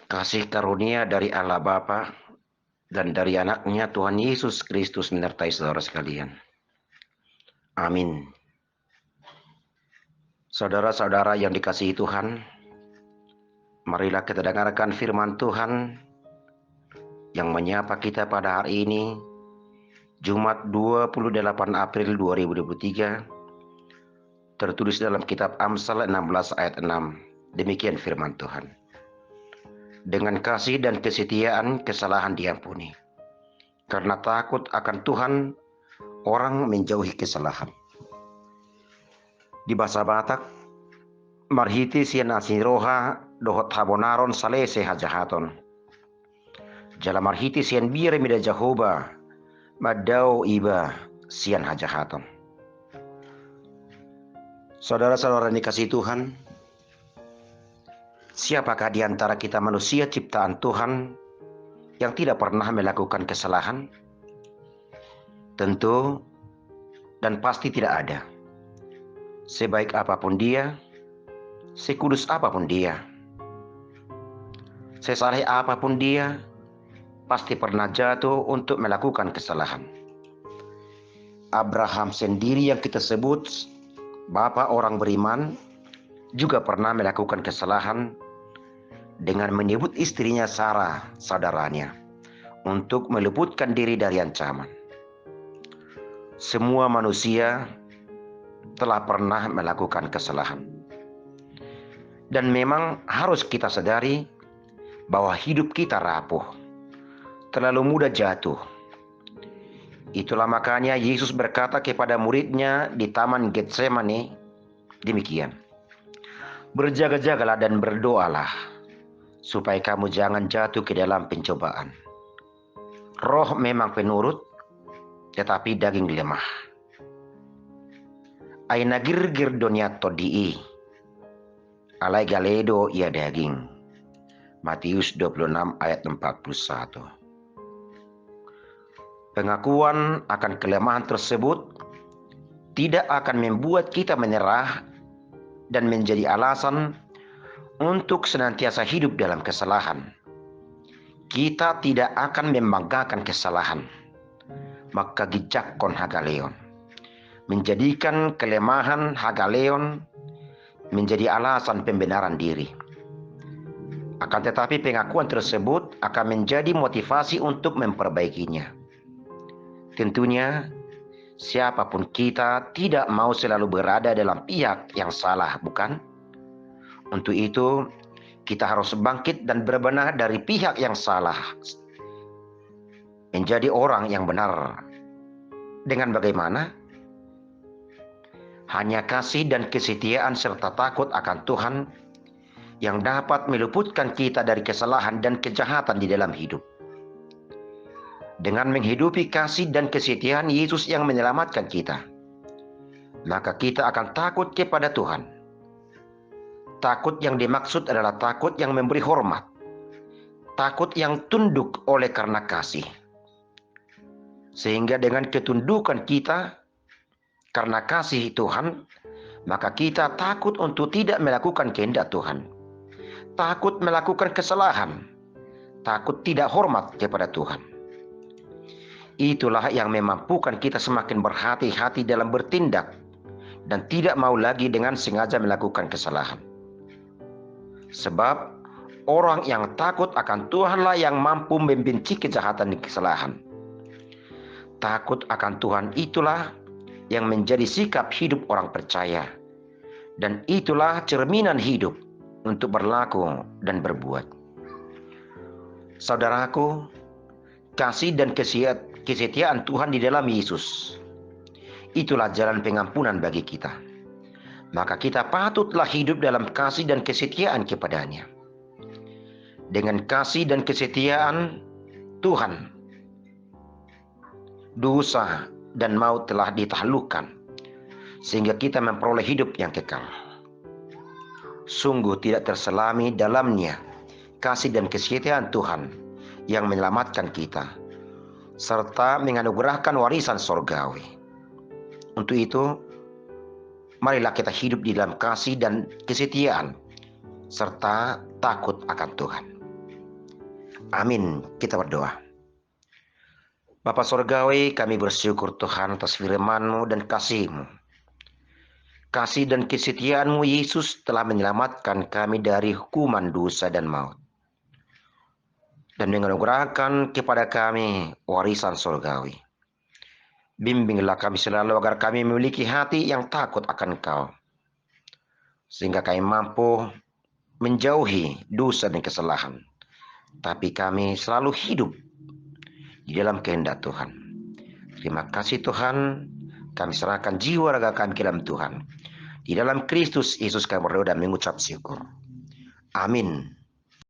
Kasih karunia dari Allah Bapa dan dari anaknya Tuhan Yesus Kristus menyertai saudara sekalian. Amin. Saudara-saudara yang dikasihi Tuhan, marilah kita dengarkan firman Tuhan yang menyapa kita pada hari ini, Jumat 28 April 2023, tertulis dalam kitab Amsal 16 ayat 6. Demikian firman Tuhan. Dengan kasih dan kesetiaan kesalahan diampuni. Karena takut akan Tuhan, orang menjauhi kesalahan. Di bahasa Batak, marhiti sian asiroha dohot habonaron salese hajahaton. Jala marhiti sian bire mida jahoba madau iba sian hajahaton. Saudara-saudara dikasihi Tuhan, siapakah di antara kita manusia ciptaan Tuhan yang tidak pernah melakukan kesalahan? Tentu dan pasti tidak ada. Sebaik apapun dia, sekudus apapun dia, sesaleh apapun dia, pasti pernah jatuh untuk melakukan kesalahan. Abraham sendiri yang kita sebut bapak orang beriman juga pernah melakukan kesalahan dengan menyebut istrinya Sarah, saudaranya, untuk meluputkan diri dari ancaman. Semua manusia telah pernah melakukan kesalahan. Dan memang harus kita sadari bahwa hidup kita rapuh, terlalu mudah jatuh. Itulah makanya Yesus berkata kepada muridnya di Taman Getsemani demikian. Berjaga-jagalah dan berdoalah, supaya kamu jangan jatuh ke dalam pencobaan. Roh memang penurut, tetapi daging lemah. Aina girgir dunia todii, alai galedo ia daging. Matius 26 ayat 41. Pengakuan akan kelemahan tersebut tidak akan membuat kita menyerah dan menjadi alasan untuk senantiasa hidup dalam kesalahan. Kita tidak akan membanggakan kesalahan, maka gijakkon hagaleon, menjadikan kelemahan hagaleon menjadi alasan pembenaran diri. Akan tetapi pengakuan tersebut akan menjadi motivasi untuk memperbaikinya. Tentunya siapapun kita tidak mau selalu berada dalam pihak yang salah, bukan? Untuk itu kita harus bangkit dan berbenah dari pihak yang salah, menjadi orang yang benar. Dengan bagaimana? Hanya kasih dan kesetiaan serta takut akan Tuhan yang dapat meluputkan kita dari kesalahan dan kejahatan di dalam hidup. Dengan menghidupi kasih dan kesetiaan Yesus yang menyelamatkan kita, maka kita akan takut kepada Tuhan. Takut yang dimaksud adalah takut yang memberi hormat, takut yang tunduk oleh karena kasih. Sehingga dengan ketundukan kita karena kasih Tuhan, maka kita takut untuk tidak melakukan kehendak Tuhan, takut melakukan kesalahan, takut tidak hormat kepada Tuhan. Itulah yang memampukan kita semakin berhati-hati dalam bertindak dan tidak mau lagi dengan sengaja melakukan kesalahan. Sebab orang yang takut akan Tuhanlah yang mampu membenci kejahatan dan kesalahan. Takut akan Tuhan itulah yang menjadi sikap hidup orang percaya. Dan itulah cerminan hidup untuk berlaku dan berbuat. Saudaraku, kasih dan kesetiaan Tuhan di dalam Yesus, itulah jalan pengampunan bagi kita. Maka kita patutlah hidup dalam kasih dan kesetiaan kepadanya. Dengan kasih dan kesetiaan Tuhan, dosa dan maut telah ditaklukkan, sehingga kita memperoleh hidup yang kekal. Sungguh tidak terselami dalamnya kasih dan kesetiaan Tuhan yang menyelamatkan kita, serta menganugerahkan warisan sorgawi. Untuk itu, marilah kita hidup di dalam kasih dan kesetiaan, serta takut akan Tuhan. Amin. Kita berdoa. Bapa Sorgawi, kami bersyukur Tuhan atas firman-Mu dan kasih-Mu. Kasih dan kesetiaan-Mu Yesus telah menyelamatkan kami dari hukuman dosa dan maut, dan menganugerahkan kepada kami warisan surgawi. Bimbinglah kami selalu agar kami memiliki hati yang takut akan Kau, sehingga kami mampu menjauhi dosa dan kesalahan, tapi kami selalu hidup di dalam kehendak Tuhan. Terima kasih Tuhan, kami serahkan jiwa raga kami ke dalam Tuhan. Di dalam Kristus Yesus kami berdoa dan mengucap syukur. Amin.